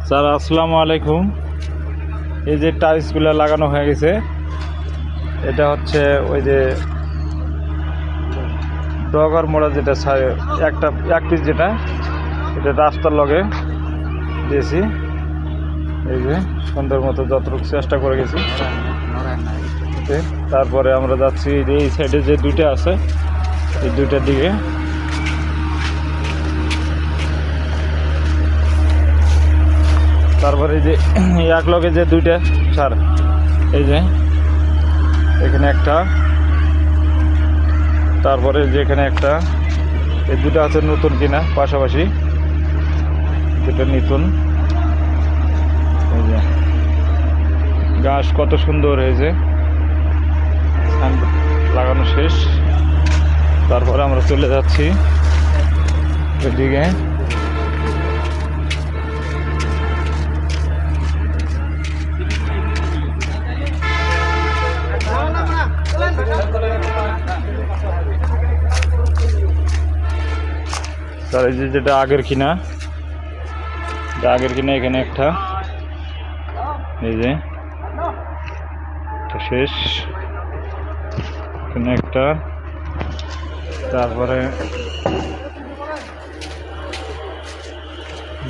Sir আসসালামু আলাইকুম। এই যে টাইলসগুলো লাগানো হয়ে গেছে, এটা হচ্ছে ওই যে ডগার মোড়া যেটা এক পিস যেটা, এটা রাস্তার লগে দিয়েছি। এই যে সুন্দর মতো যতটুকু চেষ্টা করে গেছি। তারপরে আমরা যাচ্ছি এই সাইডে যে দুইটা আছে এই দুইটার দিকে। তারপরে যে এক লগে যে দুইটা সার, এই যে এখানে একটা, তারপরে যেখানে একটা, এই দুটো আছে নতুন কিনা পাশাপাশি, দুটো নতুন। এই যে গাছ কত সুন্দর হয়েছে, লাগানো শেষ। তারপরে আমরা চলে যাচ্ছি ওইদিকে। স্যার এই যে যেটা আগের কিনা, এখানে একটা, এই যে শেষ, এখানে একটা। তারপরে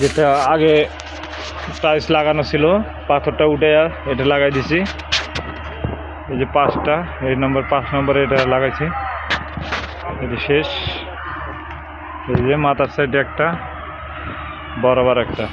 যেটা আগে টাইলস লাগানো ছিল, পাথরটা উঠে এটা লাগাই দিছি। এই যে 5টা, এই নম্বর 5 নম্বরে এটা লাগাইছি, এটা শেষ। এই যে মাথার সাইডে একটা, বরাবর একটা।